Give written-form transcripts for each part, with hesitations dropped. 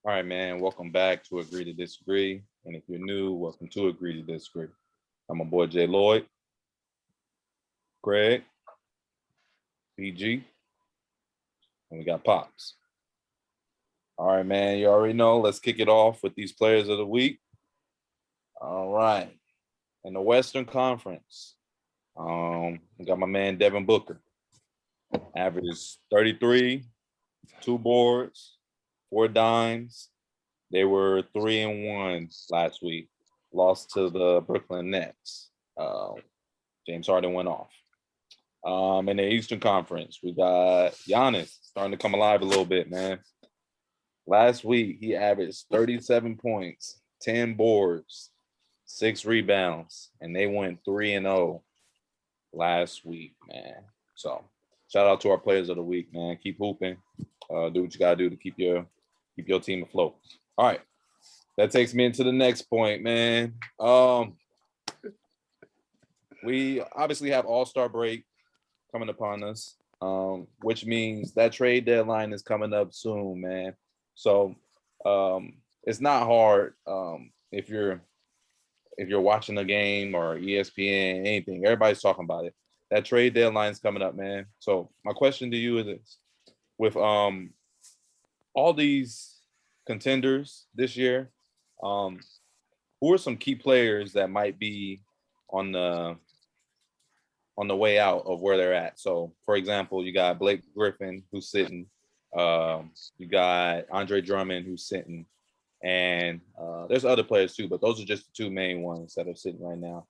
All right, man. Welcome back to Agree to Disagree. And if you're new, welcome to Agree to Disagree. I'm my boy Jay Lloyd, Greg, PG, and we got Pops. All right, man. You already know. Let's kick it off with these players of the week. All right. In the Western Conference, we got my man Devin Booker. Averages 33, 2 boards, 4 dimes. They were 3-1 last week. Lost to the Brooklyn Nets. James Harden went off. In the Eastern Conference, we got Giannis starting to come alive a little bit, man. Last week, he averaged 37 points, 10 boards, 6 rebounds, and they went 3-0 last week, man. So shout out to our players of the week, man. Keep hooping. Do what you gotta do to keep your team afloat. All right. That takes me into the next point, man. We obviously have All-Star break coming upon us, which means that trade deadline is coming up soon, man. So it's not hard if you're watching a game or ESPN, anything. Everybody's talking about it. That trade deadline is coming up, man. So my question to you is this: with all these contenders this year, who are some key players that might be on the way out of where they're at? So, for example, you got Blake Griffin who's sitting. You got Andre Drummond who's sitting, and there's other players too, but those are just the two main ones that are sitting right now.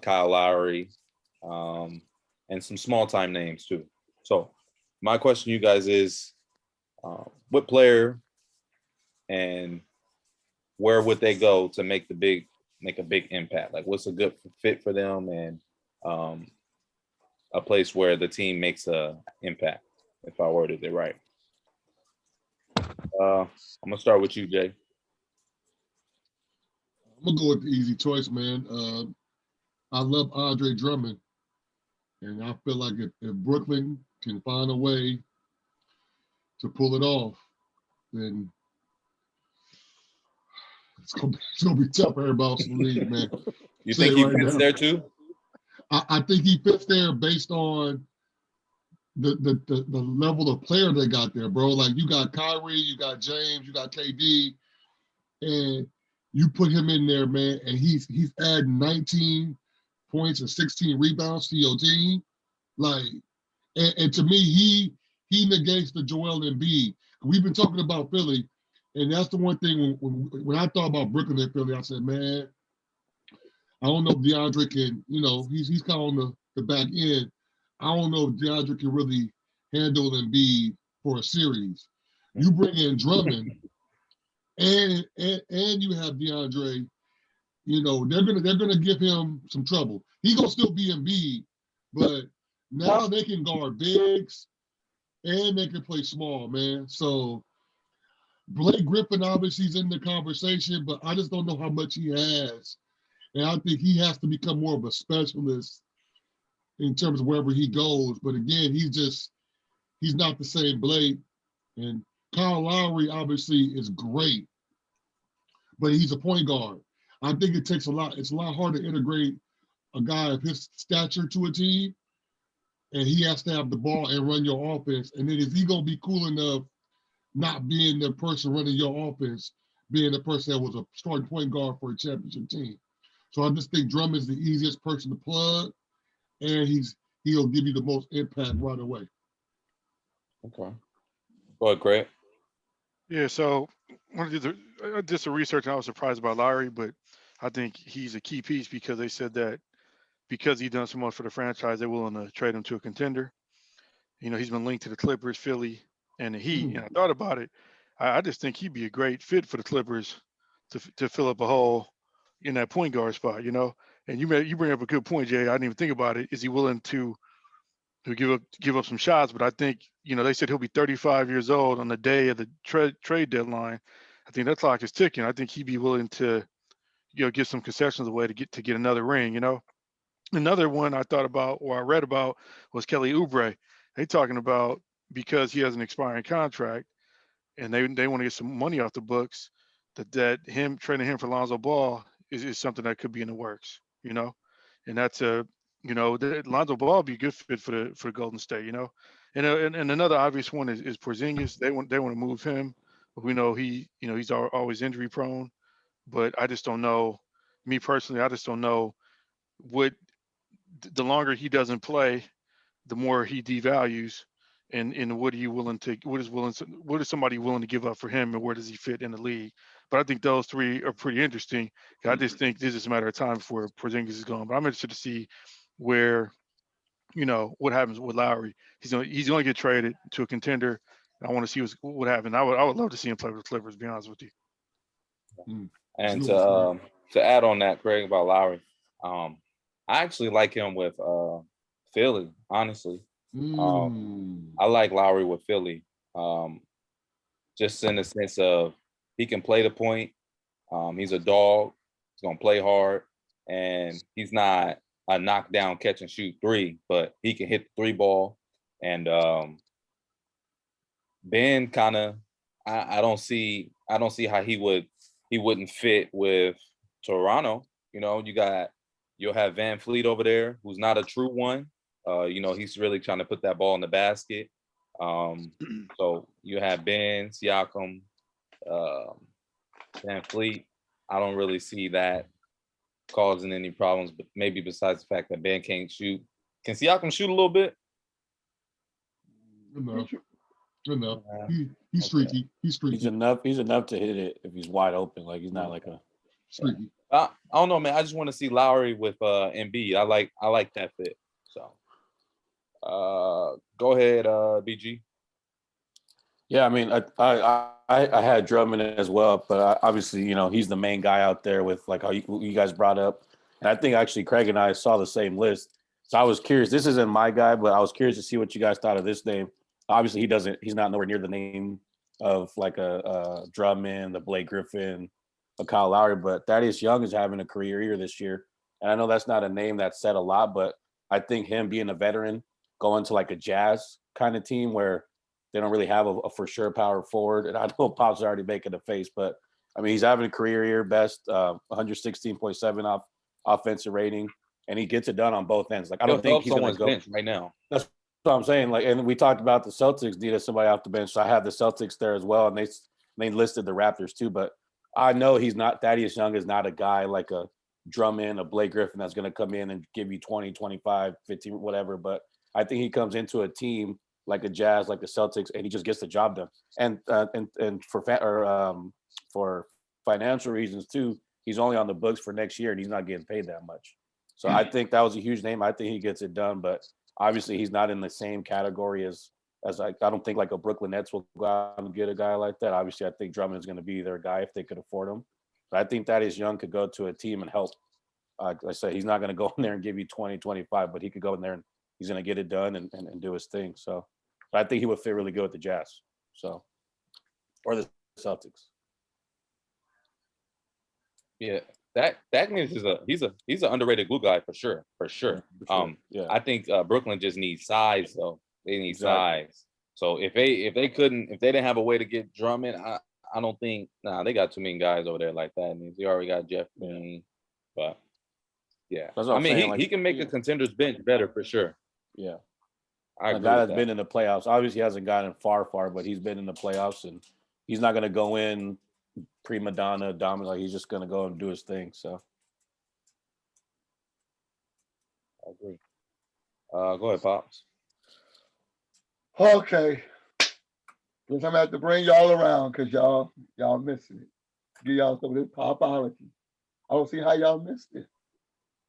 Kyle Lowry, and some small time names too. So, my question to you guys is, what player and where would they go to make a big impact? Like, what's a good fit for them, and a place where the team makes a impact, if I worded it right. I'm gonna start with you, Jay. I'm gonna go with the easy choice, man. I love Andre Drummond, and I feel like if Brooklyn can find a way to pull it off, then it's gonna be tough for everybody else in the league, man. You Say think it he right fits now. there too? I think he fits there based on the level of player they got there, bro. Like you got Kyrie, you got James, you got KD, and you put him in there, man, and he's adding 19 points and 16 rebounds to your team. Like, and to me, he negates the Joel Embiid. We've been talking about Philly, and that's the one thing when I thought about Brooklyn and Philly, I said, man, I don't know if DeAndre can, he's kind of on the back end. I don't know if DeAndre can really handle Embiid for a series. You bring in Drummond, and you have DeAndre. They're gonna give him some trouble. He gonna still be Embiid, but now they can guard bigs and they can play small, man. So Blake Griffin obviously is in the conversation, but I just don't know how much he has. And I think he has to become more of a specialist in terms of wherever he goes. But again, he's not the same Blake. And Kyle Lowry obviously is great, but he's a point guard. I think it takes a lot. It's a lot harder to integrate a guy of his stature to a team, and he has to have the ball and run your offense. And then is he gonna be cool enough not being the person running your offense, being the person that was a starting point guard for a championship team? So I just think Drummond's the easiest person to plug, and he'll give you the most impact right away. Okay. Go ahead, Craig. Yeah, so when I did some research and I was surprised about Lowry, but I think he's a key piece because they said that because he done so much for the franchise, they're willing to trade him to a contender. He's been linked to the Clippers, Philly, and the Heat. And I thought about it. I just think he'd be a great fit for the Clippers to fill up a hole in that point guard spot. And you bring up a good point, Jay. I didn't even think about it. Is he willing to give up some shots? But I think they said he'll be 35 years old on the day of the trade deadline. I think that clock is ticking. I think he'd be willing to give some concessions away to get another ring. Another one I thought about or I read about was Kelly Oubre. They talking about because he has an expiring contract, and they want to get some money off the books, that him trading him for Lonzo Ball is something that could be in the works, and that's Lonzo Ball be a good fit for the Golden State, and another obvious one is Porzingis. They want to move him. We know he's always injury prone, but I just don't know. Me personally, I just don't know what the longer he doesn't play, the more he devalues, and what is somebody willing to give up for him, and where does he fit in the league? But I think those three are pretty interesting. I just think this is a matter of time before Porzingis is gone. But I'm interested to see where, what happens with Lowry. He's going to get traded to a contender. I want to see what happens. I would love to see him play with the Clippers, to be honest with you. And to add on that, Craig, about Lowry, I actually like him with Philly, honestly. I like Lowry with Philly, just in the sense of he can play the point. He's a dog. He's gonna play hard, and he's not a knockdown catch and shoot three, but he can hit the three ball. And Ben kind of, I don't see how he wouldn't fit with Toronto. You'll have Van Fleet over there, who's not a true one. He's really trying to put that ball in the basket. So you have Ben, Siakam, Van Fleet. I don't really see that causing any problems, but maybe besides the fact that Ben can't shoot. Can Siakam shoot a little bit? Enough. He's streaky. He's streaky. He's enough to hit it if he's wide open. Like he's not like a streaky. I don't know, man. I just want to see Lowry with Embiid. I like that fit. So go ahead, BG. Yeah, I mean, I had Drummond as well, but obviously, he's the main guy out there with like how you guys brought up, and I think actually Craig and I saw the same list. So I was curious. This isn't my guy, but I was curious to see what you guys thought of this name. Obviously, he's not nowhere near the name of like a Drummond, a Blake Griffin, a Kyle Lowry, but Thaddeus Young is having a career year this year, and I know that's not a name that's said a lot, but I think him being a veteran, going to like a Jazz kind of team where they don't really have a for sure power forward. And I know Pop's already making a face, but I mean, he's having a career year, best 116.7 offensive rating, and he gets it done on both ends. Like I don't think he's going to go bench right now. That's what I'm saying. Like, and we talked about the Celtics needed somebody off the bench. So I have the Celtics there as well, and they listed the Raptors too. But I know Thaddeus Young is not a guy like a Drummond, a Blake Griffin that's going to come in and give you 20, 25, 15, whatever. But I think he comes into a team like a Jazz, like the Celtics, and he just gets the job done. And for financial reasons too, he's only on the books for next year, and he's not getting paid that much. So I think that was a huge name. I think he gets it done, but obviously he's not in the same category as I don't think like a Brooklyn Nets will go out and get a guy like that. Obviously, I think Drummond is going to be their guy if they could afford him. But I think Thaddeus Young could go to a team and help. Like I said, he's not going to go in there and give you 20, 25, but he could go in there and he's going to get it done and do his thing. So, but I think he would fit really good with the Jazz. So, or the Celtics. Yeah, that is he's an underrated glue guy for sure. Yeah. I think Brooklyn just needs size though. They need size. So if they didn't have a way to get Drummond, I don't think they got too many guys over there like that. And they already got Jeff Green, but yeah, I mean he can make a contender's bench better for sure. Yeah, a guy that's been in the playoffs. Obviously, he hasn't gotten far, but he's been in the playoffs, and he's not going to go in prima donna, dominant. Like he's just going to go and do his thing. So I agree. Go ahead, Pops. Okay. Guess I'm gonna have to bring y'all around because y'all missing it. Give y'all some of this popology. I don't see how y'all missed it.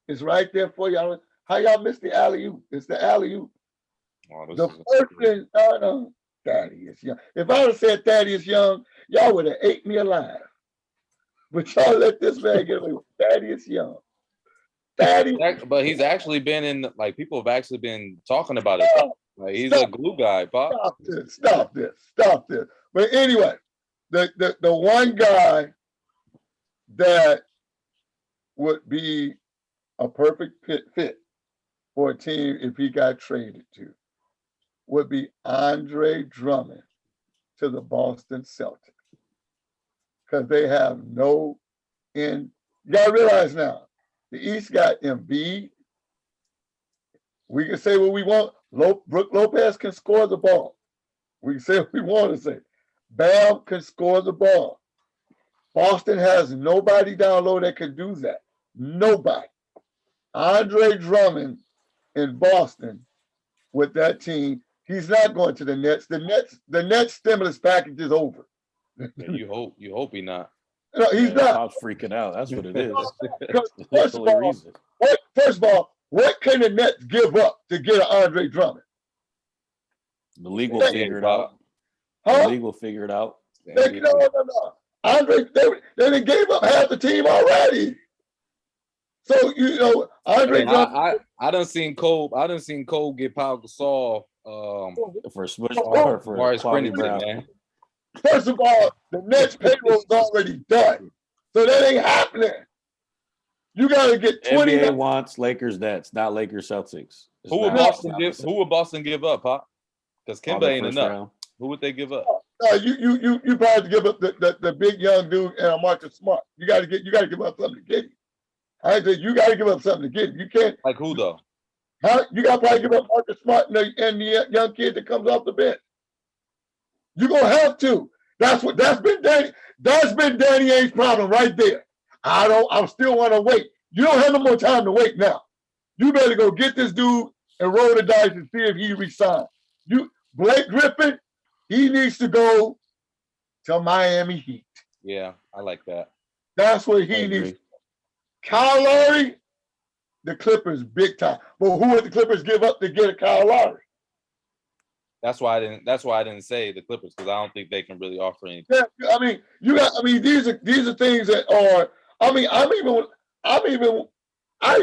It's right there for y'all. How y'all missed the alley-oop? It's the alley-oop. The first thing, no, Thaddeus Young. If I would have said Thaddeus Young, y'all would have ate me alive. But y'all let this man get away with Thaddeus Young. But he's actually been in, like, people have actually been talking about it. Like, he's a glue guy, Pop. Stop this. But anyway, the one guy that would be a perfect fit for a team if he got traded to would be Andre Drummond. to the Boston Celtics. Because they have no end. You gotta realize now, the East got Embiid. We can say what we want. Brook Lopez can score the ball. We can say what we want to say. Bam can score the ball. Boston has nobody down low that can do that. Nobody. Andre Drummond in Boston with that team, he's not going to the Nets. The Nets stimulus package is over. Yeah, you hope he not. No, he's Yeah, not. Pop's freaking out. That's what it is. Because That's first the of only all, reason. first of all, what can the Nets give up to get an Andre Drummond? The league will Hey, figure it out. The Huh? league will figure it out. No. Andre, they gave up half the team already. So Andre Drummond. I done seen Cole. I done seen Cole get Pau Gasol. For Smush Oh, or for Morris Kwame Princeton, Brown. man. First of all, the Nets payroll is already done, so that ain't happening. You got to get 20. NBA wants Lakers Nets, not Lakers Celtics. It's Who would not- Boston not give? the Who would Boston give up, Pop? Because all Kimba the ain't first enough. round. Who would they give up? You probably give up the big young dude and a Marcus Smart. You got to give up something to get him. I said you got to give up something to get him. You can't. Like who though? You got to probably give up Marcus Smart and the young kid that comes off the bench. You're gonna have to. That's been Danny Ainge's problem right there. I still want to wait. You don't have no more time to wait now. You better go get this dude and roll the dice and see if he resigns. Blake Griffin, he needs to go to Miami Heat. Yeah, I like that. That's what I he agree. needs. Kyle Lowry, the Clippers, big time. But who would the Clippers give up to get a Kyle Lowry? That's why I didn't say the Clippers because I don't think they can really offer anything. Yeah, these are things that are. I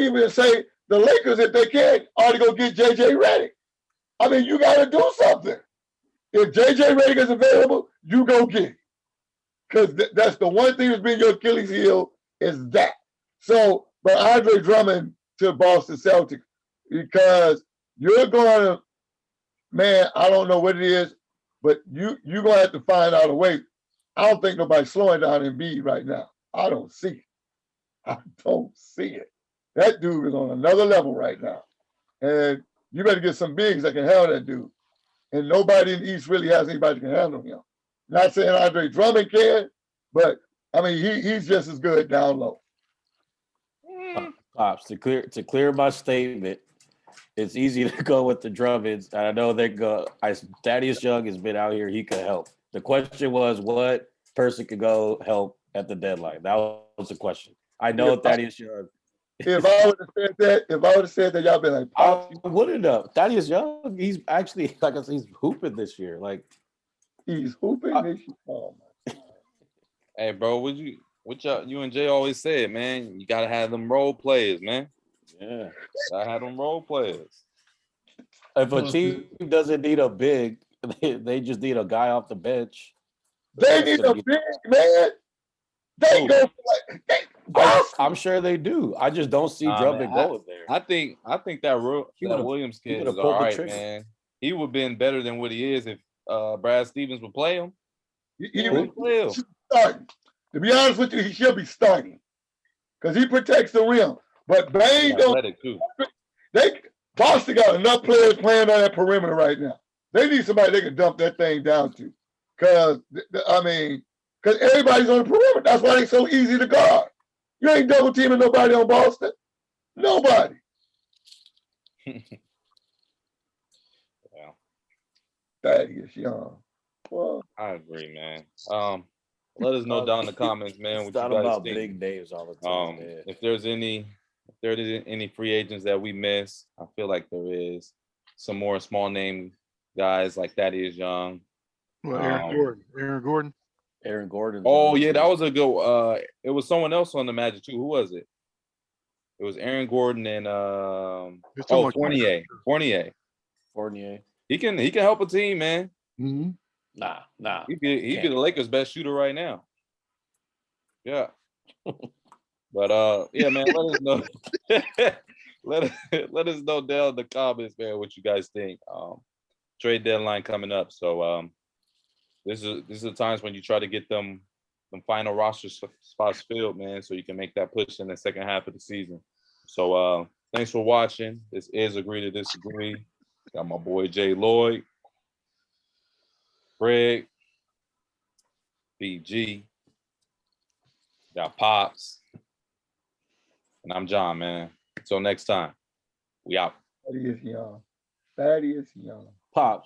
even say the Lakers, if they can, ought to go get JJ Redick. I mean, you got to do something. If JJ Redick is available, you go get it. Because that's the one thing that's been your Achilles heel is that. So, but Andre Drummond to Boston Celtics, because you're going to, man, I don't know what it is, but you're going to have to find out a way. I don't think nobody's slowing down Embiid right now. I don't see it. I don't see it. That dude is on another level right now. And you better get some bigs that can handle that dude. And nobody in the East really has anybody that can handle him. Not saying Andre Drummond can, but I mean he's just as good down low. Pops, to clear my statement, it's easy to go with the Drummonds. I know they go. Thaddeus Young has been out here. He could help. The question was, what person could go help at the deadline? That was the question. I know Thaddeus Young. If I would have said that, y'all been like, I wouldn't have. Thaddeus Young, he's actually, like I said, he's hooping this year. Like he's hooping this year. Oh my. Hey, bro, what you and Jay always said, man? You gotta have them role players, man. yeah. Gotta have them role players. If a team doesn't need a big, they just need a guy off the bench. They need a big man. They Who? go for like I'm sure they do. I just don't see Nah, Drummond man, going there. I think that He would've- Williams he kid would've is pulled all the right, trigger. man. He would have been better than what he is if Brad Stevens would play him. he would play him. starting. To be honest with you, he should be starting because he protects the rim. But Bane don't. Athletic too. Boston got enough players playing on that perimeter right now. They need somebody they can dump that thing down to. Because everybody's on the perimeter. That's why it's so easy to guard. You ain't double teaming nobody on Boston. Nobody. Yeah. Thaddeus Young. Well, I agree, man. Let us know down in the comments, man, what It's you not guys about think. big names all the time. man. If there's any free agents that we miss, I feel like there is some more small name guys like Thaddeus Young. Well, Aaron Gordon. Aaron Gordon. Oh yeah, that was a good. It was someone else on the Magic too. Who was it? It was Aaron Gordon and You're talking about Fournier. Fournier. He can help a team, man. Mhm. Nah. He'd be the Lakers' best shooter right now. Yeah. But yeah, man, let us know. let us know down in the comments, man, what you guys think. Trade deadline coming up. So this is the times when you try to get them final roster spots filled, man, so you can make that push in the second half of the season. So thanks for watching. This is Agree to Disagree. Got my boy Jay Lloyd, Greg, BG, got Pops, and I'm John, man. Until next time, we out. Thaddeus Young. Thaddeus Young. Pops.